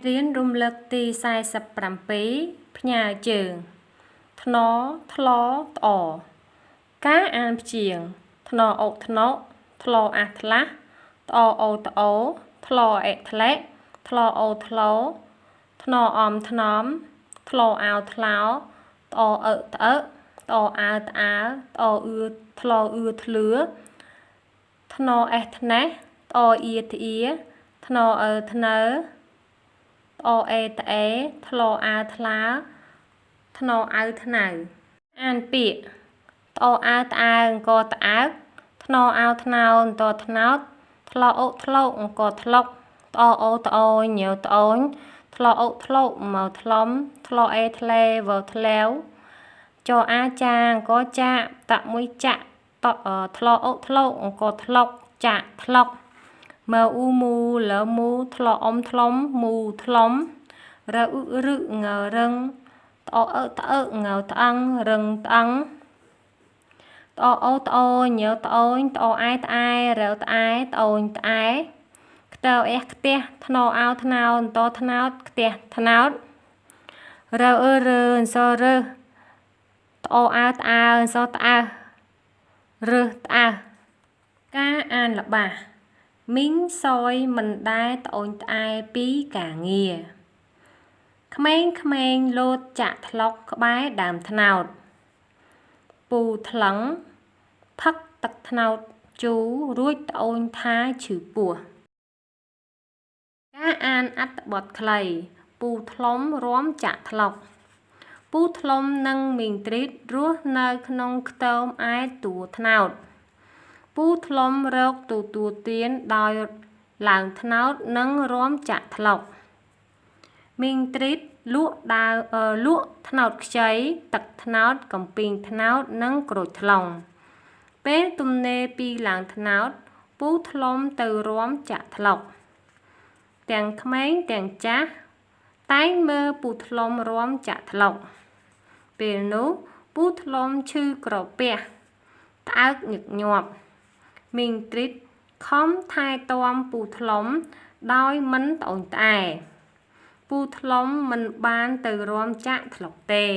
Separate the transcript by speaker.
Speaker 1: រៀនរំលឹកទី47ផ្ញើជើងថ្នថ្លត្អការអានព្យាង្គថ្នអុកថ្នុថ្លអាថ្លាស់ត្អអូត្អូថ្លអេថ្លេថ្លអូថ្លោថ្នអំថ្នំថ្លអាវថ្លោត្អអឺត្អើត្អអើត្អើត្អអឺថ្លអឺធ្លឿថ្នអេថ្នេះត្អអៀត្អៀថ្នអើធ្នើត្អអេត្អេថ្លអើថ្លើថ្នអៅថ្នៅអានពាក្យត្អអើត្អើអង្គត្អើកថ្នអោថ្នោន្តថ្នោតថ្លអុថ្លោកអង្គថ្លុកត្អអូត្អូញញើត្អូញថ្លអុថ្លោកមកថ្លំថ្លអេថ្លេវថ្លាវចអាចាអង្គចាក់តមួយចាក់តថ្លអុថ្លោកអង្គថ្លុកចាក់ថ្លុកមើអ៊ូមូលមូថ្លអ៊ំថ្លុំមូថ្លុំរអ៊ឺរឹងរឹងត្អអើត្អើងត្អឹងរឹងត្អឹងត្អអូត្អូញើត្អូញត្អឯត្អែរត្អែត្អូនត្អែខ្ទើអះខ្ទះថ្នអោថ្នោតថ្នោតខ្ទះថ្នោតរអឺរើអសរើត្អអើត្អើអសត្អើរើត្អើការអានល្បះមីងសយមិនដែលត្អូញត្អែពីការងារក្មេងលោតចាក់ថ្លុកក្បែរដើមត្នោតពូថ្លឹងផឹកទឹកត្នោតជូររួចត្អូញថាឈឺពោះការអានអត្ថបទខ្លីពូថ្លុំរាំចាក់ថ្លុកពូថ្លុំនិងមីងទ្រីតរស់នៅក្នុងខ្ទមឯទួត្នោតពូថ្លុំរកទទួលទានដោយឡើងត្នោតនិងរាំចាក់ថ្លុកមីងទ្រីតលក់ត្នោតខ្ចីទឹកត្នោតកំពីងត្នោតនិងក្រូចថ្លុងពេលទំនេរពីឡើងត្នោតពូថ្លុំទៅរាំចាក់ថ្លុកទាំងក្មេងទាំងចាស់តែងមើលពូថ្លុំរាំចាក់ថ្លុកពេលនោះពូថ្លុំឈឺក្រពះត្អើកញឹកញាប់មីងទ្រីតខំថែទាំពូថ្លុំដោយមិនត្អូញត្អែពូថ្លុំមិនបានទៅរាំចាក់ថ្លុកទេ